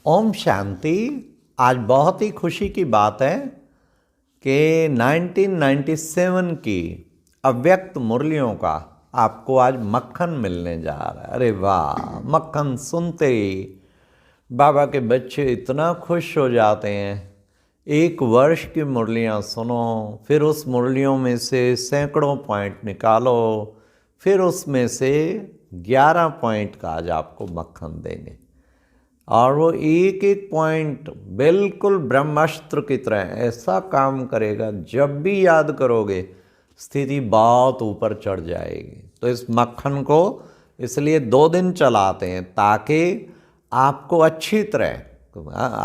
ओम शांति। आज बहुत ही खुशी की बात है कि 1997 की अव्यक्त मुरलियों का आपको आज मक्खन मिलने जा रहा है। अरे वाह! मक्खन सुनते ही बाबा के बच्चे इतना खुश हो जाते हैं। 1 वर्ष की मुरलियाँ सुनो, फिर उस मुरलियों में से सैकड़ों पॉइंट निकालो, फिर उसमें से 11 पॉइंट का आज आपको मक्खन देंगे और वो एक एक पॉइंट बिल्कुल ब्रह्मास्त्र की तरह ऐसा काम करेगा, जब भी याद करोगे स्थिति बहुत ऊपर चढ़ जाएगी। तो इस मक्खन को इसलिए 2 दिन चलाते हैं ताकि आपको अच्छी तरह,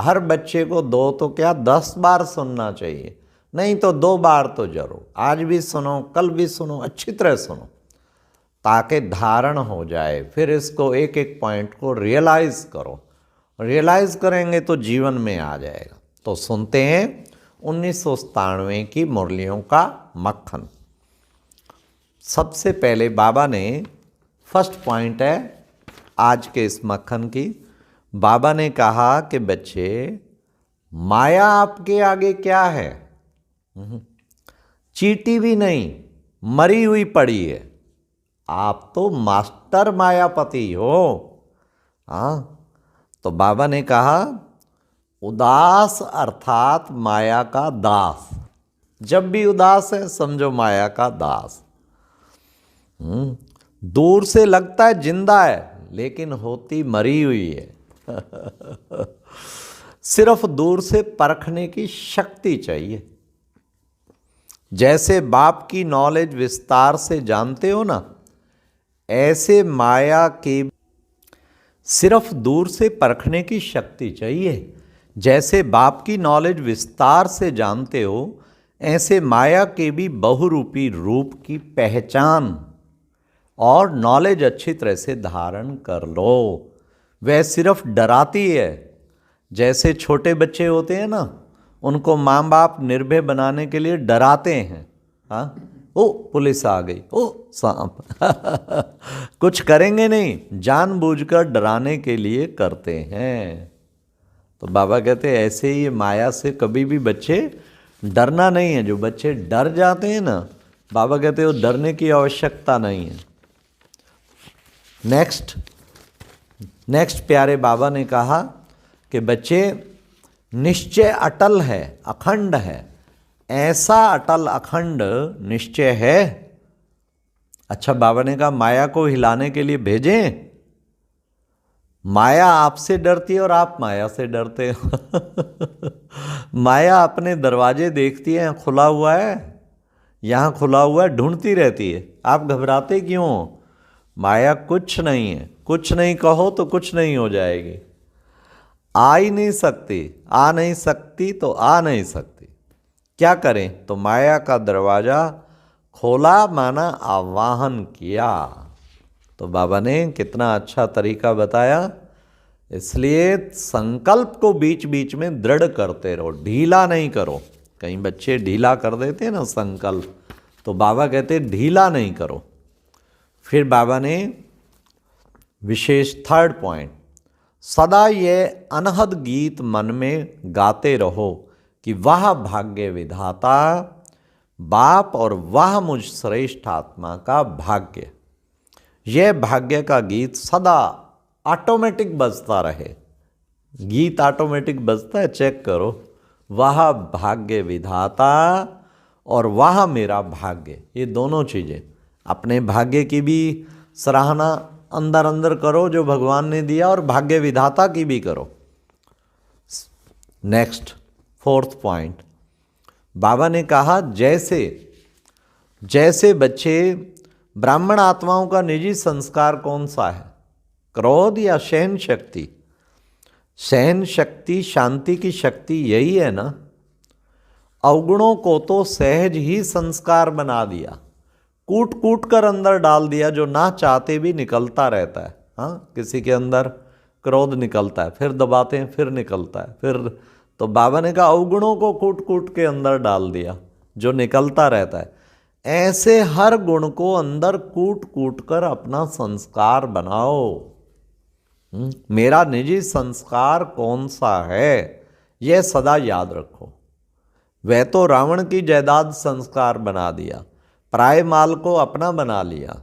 हर बच्चे को 2 तो क्या 10 बार सुनना चाहिए, नहीं तो 2 बार तो जरूर, आज भी सुनो कल भी सुनो, अच्छी तरह सुनो ताकि धारण हो जाए। फिर इसको एक एक पॉइंट को रियलाइज करो, रियलाइज करेंगे तो जीवन में आ जाएगा। तो सुनते हैं 1997 की मुरलियों का मक्खन। सबसे पहले बाबा ने फर्स्ट पॉइंट है आज के इस मक्खन की। बाबा ने कहा कि बच्चे, माया आपके आगे क्या है? चींटी भी नहीं, मरी हुई पड़ी है। आप तो मास्टर मायापति हो। हाँ, तो बाबा ने कहा उदास अर्थात माया का दास। जब भी उदास है समझो माया का दास। दूर से लगता है जिंदा है लेकिन होती मरी हुई है। सिर्फ दूर से परखने की शक्ति चाहिए। जैसे बाप की नॉलेज विस्तार से जानते हो ना, ऐसे माया के सिर्फ दूर से परखने की शक्ति चाहिए। जैसे बाप की नॉलेज विस्तार से जानते हो, ऐसे माया के भी बहुरूपी रूप की पहचान और नॉलेज अच्छी तरह से धारण कर लो। वह सिर्फ डराती है। जैसे छोटे बच्चे होते हैं ना, उनको माँ बाप निर्भय बनाने के लिए डराते हैं। हाँ, ओ पुलिस आ गई, ओ सांप। कुछ करेंगे नहीं, जानबूझकर डराने के लिए करते हैं। तो बाबा कहते हैं ऐसे ही माया से कभी भी बच्चे डरना नहीं है। जो बच्चे डर जाते हैं ना, बाबा कहते हैं वो डरने की आवश्यकता नहीं है। नेक्स्ट प्यारे बाबा ने कहा कि बच्चे, निश्चय अटल है, अखंड है। ऐसा अटल अखंड निश्चय है। अच्छा, बाबा ने कहा माया को हिलाने के लिए भेजें? माया आपसे डरती है और आप माया से डरते हो। माया अपने दरवाजे देखती है, खुला हुआ है, यहाँ खुला हुआ है, ढूंढती रहती है। आप घबराते क्यों? माया कुछ नहीं है। कुछ नहीं कहो तो कुछ नहीं हो जाएगी। आ ही नहीं सकती, आ नहीं सकती तो आ नहीं सकती। क्या करें? तो माया का दरवाजा खोला, माना आवाहन किया। तो बाबा ने कितना अच्छा तरीका बताया। इसलिए संकल्प को बीच बीच में दृढ़ करते रहो, ढीला नहीं करो। कई बच्चे ढीला कर देते हैं ना संकल्प, तो बाबा कहते ढीला नहीं करो। फिर बाबा ने विशेष 3rd पॉइंट, सदा ये अनहद गीत मन में गाते रहो कि वह भाग्य विधाता बाप और वह मुझ श्रेष्ठ आत्मा का भाग्य। यह भाग्य का गीत सदा ऑटोमेटिक बजता रहे। गीत ऑटोमेटिक बजता है, चेक करो। वह भाग्य विधाता और वह मेरा भाग्य, ये दोनों चीज़ें। अपने भाग्य की भी सराहना अंदर अंदर करो जो भगवान ने दिया, और भाग्य विधाता की भी करो। नेक्स्ट 4th पॉइंट, बाबा ने कहा जैसे बच्चे, ब्राह्मण आत्माओं का निजी संस्कार कौन सा है? क्रोध या सहन शक्ति? सहन शक्ति शांति की शक्ति यही है ना। अवगुणों को तो सहज ही संस्कार बना दिया, कूट कूट कर अंदर डाल दिया, जो ना चाहते भी निकलता रहता है। हाँ, किसी के अंदर क्रोध निकलता है, फिर दबाते हैं, फिर निकलता है, फिर। तो बाबा ने कहा अवगुणों को कूट कूट के अंदर डाल दिया, जो निकलता रहता है। ऐसे हर गुण को अंदर कूट कूट कर अपना संस्कार बनाओ। मेरा निजी संस्कार कौन सा है, यह सदा याद रखो। वह तो रावण की जायदाद संस्कार बना दिया, पराये माल को अपना बना लिया।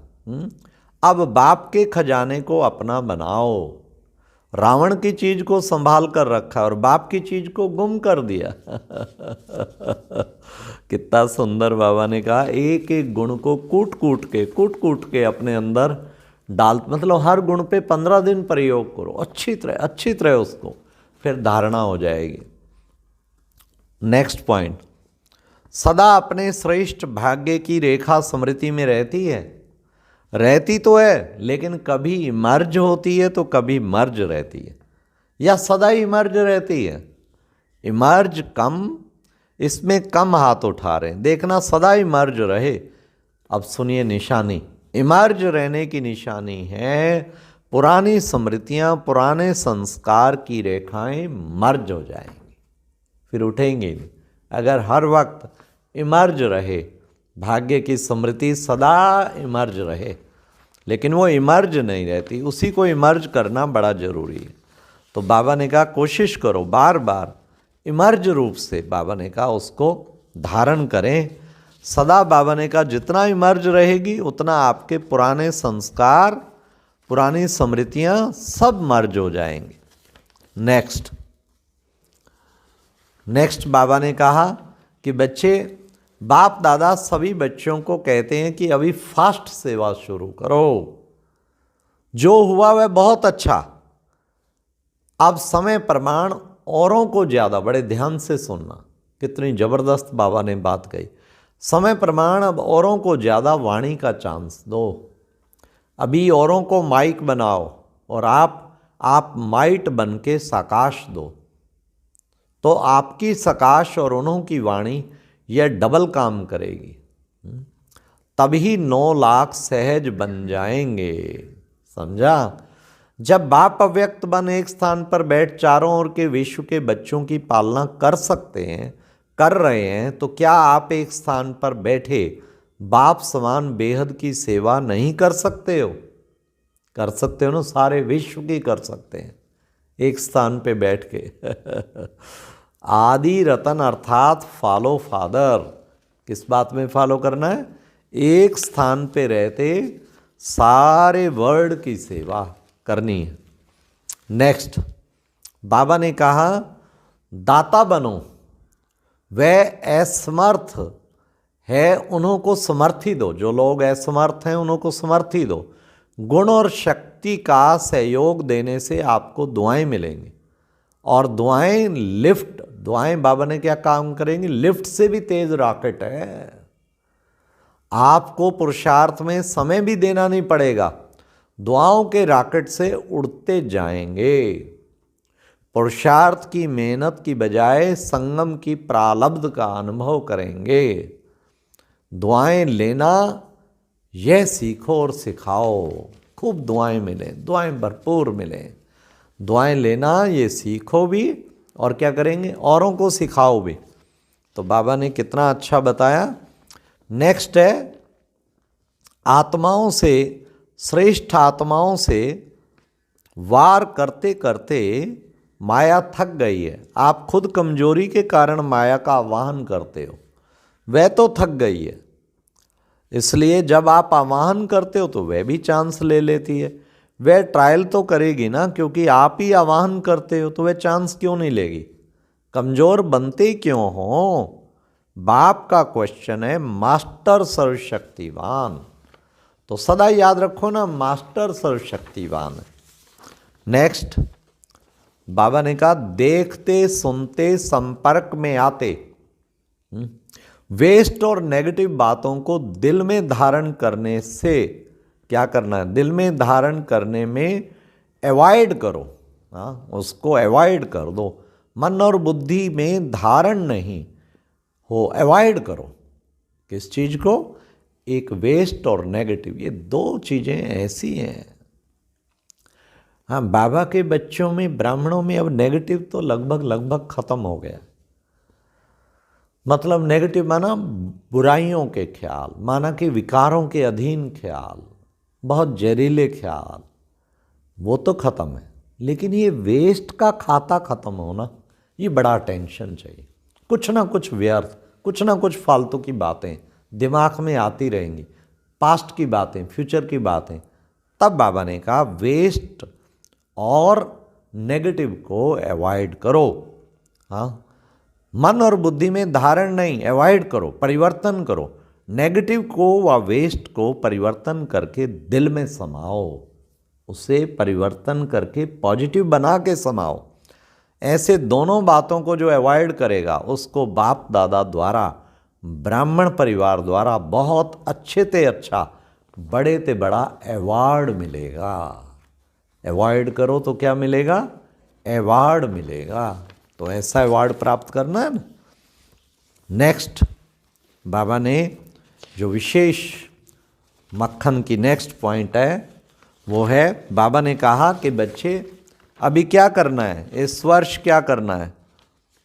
अब बाप के खजाने को अपना बनाओ। रावण की चीज को संभाल कर रखा और बाप की चीज को गुम कर दिया। कितना सुंदर बाबा ने कहा, एक एक गुण को कूट कूट के अपने अंदर डाल, मतलब हर गुण पे 15 दिन प्रयोग करो अच्छी तरह उसको, फिर धारणा हो जाएगी। नेक्स्ट पॉइंट, सदा अपने श्रेष्ठ भाग्य की रेखा स्मृति में रहती तो है, लेकिन कभी इमर्ज होती है तो कभी मर्ज रहती है, या सदा इमर्ज रहती है। इमर्ज कम, इसमें कम हाथ उठा रहे हैं, देखना सदा इमर्ज रहे। अब सुनिए निशानी, इमर्ज रहने की निशानी है पुरानी स्मृतियां, पुराने संस्कार की रेखाएं मर्ज हो जाएंगी, फिर उठेंगे नहीं। अगर हर वक्त इमर्ज रहे, भाग्य की स्मृति सदा इमर्ज रहे, लेकिन वो इमर्ज नहीं रहती, उसी को इमर्ज करना बड़ा जरूरी है। तो बाबा ने कहा कोशिश करो बार बार इमर्ज रूप से, बाबा ने कहा उसको धारण करें सदा। बाबा ने कहा जितना इमर्ज रहेगी उतना आपके पुराने संस्कार, पुरानी स्मृतियां सब मर्ज हो जाएंगे। नेक्स्ट बाबा ने कहा कि बच्चे, बाप दादा सभी बच्चों को कहते हैं कि अभी फास्ट सेवा शुरू करो, जो हुआ वह बहुत अच्छा। अब समय प्रमाण औरों को ज़्यादा, बड़े ध्यान से सुनना, कितनी ज़बरदस्त बाबा ने बात कही। समय प्रमाण अब औरों को ज़्यादा वाणी का चांस दो। अभी औरों को माइक बनाओ और आप माइट बन के सकाश दो, तो आपकी सकाश और उन्हों की वाणी यह डबल काम करेगी, तभी 9 लाख सहज बन जाएंगे। समझा? जब बाप अव्यक्त बन एक स्थान पर बैठ चारों ओर के विश्व के बच्चों की पालना कर रहे हैं, तो क्या आप एक स्थान पर बैठे बाप समान बेहद की सेवा नहीं कर सकते हो? कर सकते हो ना, सारे विश्व की कर सकते हैं एक स्थान पे बैठ के। आदि रतन अर्थात फॉलो फादर, किस बात में फॉलो करना है? एक स्थान पे रहते सारे वर्ल्ड की सेवा करनी है। नेक्स्ट बाबा ने कहा दाता बनो, वह असमर्थ है उन्हों को समर्थी दो, जो लोग असमर्थ हैं उन्हों को समर्थी दो। गुण और शक्ति का सहयोग देने से आपको दुआएं मिलेंगी, और दुआएं बाबा ने क्या काम करेंगी? लिफ्ट से भी तेज रॉकेट है। आपको पुरुषार्थ में समय भी देना नहीं पड़ेगा, दुआओं के रॉकेट से उड़ते जाएंगे। पुरुषार्थ की मेहनत की बजाय संगम की प्रारब्ध का अनुभव करेंगे। दुआएं लेना यह सीखो और सिखाओ, खूब दुआएं मिलें, दुआएं भरपूर मिलें। दुआएं लेना ये सीखो भी, और क्या करेंगे? औरों को सिखाओ भी। तो बाबा ने कितना अच्छा बताया। नेक्स्ट है आत्माओं से, श्रेष्ठ आत्माओं से वार करते करते माया थक गई है। आप खुद कमजोरी के कारण माया का आवाहन करते हो, वह तो थक गई है, इसलिए जब आप आवाहन करते हो तो वह भी चांस ले लेती है। वह ट्रायल तो करेगी ना, क्योंकि आप ही आवाहन करते हो, तो वह चांस क्यों नहीं लेगी? कमजोर बनते क्यों हो? बाप का क्वेश्चन है मास्टर सर्वशक्तिवान, तो सदा याद रखो ना, मास्टर सर्वशक्तिवान है। नेक्स्ट बाबा ने कहा देखते सुनते संपर्क में आते, वेस्ट और नेगेटिव बातों को दिल में धारण करने से क्या करना है? दिल में धारण करने में अवॉइड करो, उसको अवॉइड कर दो। मन और बुद्धि में धारण नहीं हो, अवॉइड करो। किस चीज को? एक वेस्ट और नेगेटिव, ये 2 चीजें ऐसी हैं। हाँ, बाबा के बच्चों में, ब्राह्मणों में अब नेगेटिव तो लगभग खत्म हो गया। मतलब नेगेटिव माना बुराइयों के ख्याल, माना कि विकारों के अधीन ख्याल, बहुत जहरीले ख्याल, वो तो खत्म है। लेकिन ये वेस्ट का खाता खत्म होना, ये बड़ा टेंशन चाहिए। कुछ ना कुछ व्यर्थ, कुछ ना कुछ फालतू की बातें दिमाग में आती रहेंगी, पास्ट की बातें, फ्यूचर की बातें। तब बाबा ने कहा वेस्ट और नेगेटिव को अवॉइड करो। हाँ, मन और बुद्धि में धारण नहीं, अवॉइड करो, परिवर्तन करो। नेगेटिव को व वेस्ट को परिवर्तन करके दिल में समाओ, उसे परिवर्तन करके पॉजिटिव बना के समाओ। ऐसे दोनों बातों को जो अवॉइड करेगा उसको बाप दादा द्वारा, ब्राह्मण परिवार द्वारा बहुत अच्छे ते अच्छा, बड़े ते बड़ा अवार्ड मिलेगा। अवॉइड करो तो क्या मिलेगा? अवार्ड मिलेगा। तो ऐसा अवार्ड प्राप्त करना है ना। नेक्स्ट बाबा ने जो विशेष मक्खन की नेक्स्ट पॉइंट है वो है, बाबा ने कहा कि बच्चे अभी क्या करना है, इस वर्ष क्या करना है।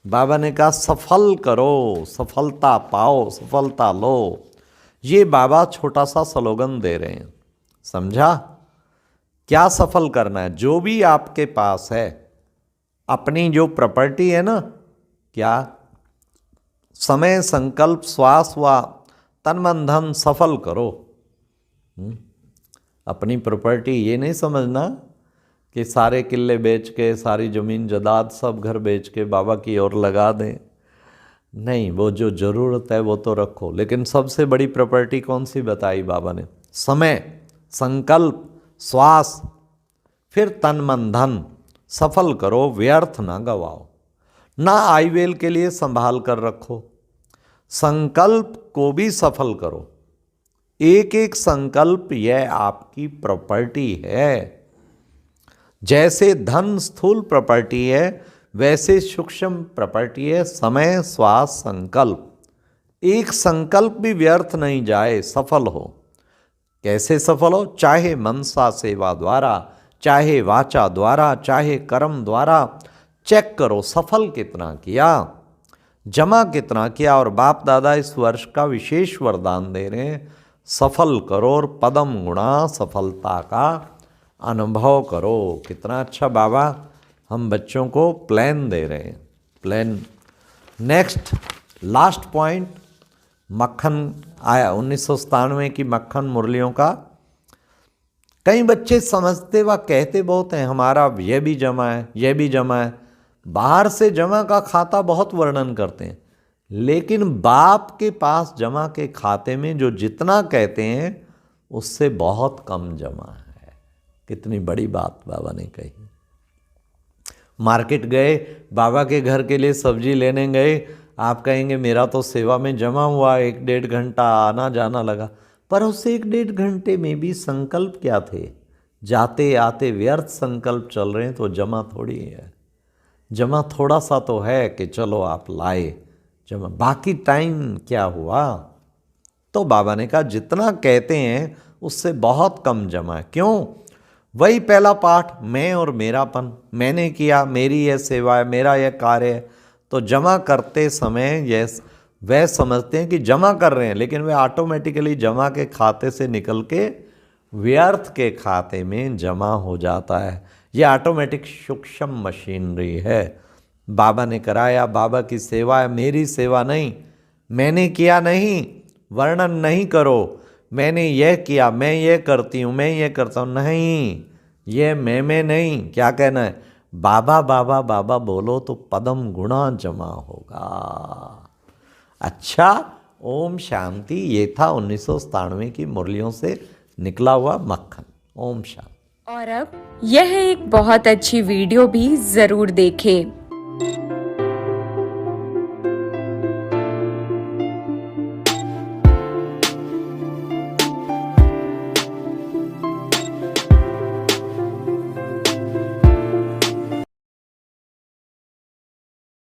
बाबा ने कहा सफल करो, सफलता पाओ, सफलता लो। ये बाबा छोटा सा स्लोगन दे रहे हैं, समझा? क्या सफल करना है? जो भी आपके पास है, अपनी जो प्रॉपर्टी है ना, क्या समय, संकल्प, श्वास व तन मन धन सफल करो। अपनी प्रॉपर्टी ये नहीं समझना कि सारे किले बेच के, सारी ज़मीन जायदाद सब घर बेच के बाबा की ओर लगा दें। नहीं, वो जो ज़रूरत है वो तो रखो, लेकिन सबसे बड़ी प्रॉपर्टी कौन सी बताई बाबा ने? समय, संकल्प, श्वास, फिर तन मन धन सफल करो, व्यर्थ ना गवाओ। ना आईवेल के लिए संभाल कर रखो, संकल्प को भी सफल करो। एक एक संकल्प यह आपकी प्रॉपर्टी है। जैसे धन स्थूल प्रॉपर्टी है, वैसे सूक्ष्म प्रॉपर्टी है समय, श्वास, संकल्प। एक संकल्प भी व्यर्थ नहीं जाए, सफल हो। कैसे सफल हो? चाहे मनसा सेवा द्वारा, चाहे वाचा द्वारा, चाहे कर्म द्वारा। चेक करो सफल कितना किया, जमा कितना किया। और बाप दादा इस वर्ष का विशेष वरदान दे रहे हैं, सफल करो और पदम गुणा सफलता का अनुभव करो। कितना अच्छा बाबा हम बच्चों को प्लान दे रहे हैं, प्लान। नेक्स्ट लास्ट पॉइंट, मक्खन आया 1997 की मक्खन मुरलियों का। कई बच्चे समझते व कहते बहुत हैं, हमारा यह भी जमा है, यह भी जमा है। बाहर से जमा का खाता बहुत वर्णन करते हैं, लेकिन बाप के पास जमा के खाते में जो जितना कहते हैं उससे बहुत कम जमा है। कितनी बड़ी बात बाबा ने कही। मार्केट गए, बाबा के घर के लिए सब्जी लेने गए, आप कहेंगे मेरा तो सेवा में जमा हुआ 1-1.5 घंटा आना जाना लगा, पर उस 1-1.5 घंटे में भी संकल्प क्या थे? जाते आते व्यर्थ संकल्प चल रहे हैं, तो जमा थोड़ी है। जमा थोड़ा सा तो है कि चलो आप लाए जमा, बाकी टाइम क्या हुआ? तो बाबा ने कहा जितना कहते हैं उससे बहुत कम जमा है। क्यों? वही पहला पाठ, मैं और मेरापन। मैंने किया, मेरी यह सेवा है, मेरा यह कार्य है। तो जमा करते समय यह वह समझते हैं कि जमा कर रहे हैं, लेकिन वे ऑटोमेटिकली जमा के खाते से निकल के व्यर्थ के खाते में जमा हो जाता है। यह ऑटोमेटिक सूक्ष्म मशीनरी है। बाबा ने कराया, बाबा की सेवा है, मेरी सेवा नहीं। मैंने किया नहीं, वर्णन नहीं करो। मैंने यह किया, मैं यह करती हूँ, मैं यह करता हूँ, नहीं, यह मैं नहीं। क्या कहना है? बाबा बाबा बाबा बोलो तो पदम गुणा जमा होगा। अच्छा, ओम शांति। ये था 1997 की मुरलियों से निकला हुआ मक्खन। ओम शांति। और अब यह एक बहुत अच्छी वीडियो भी जरूर देखें।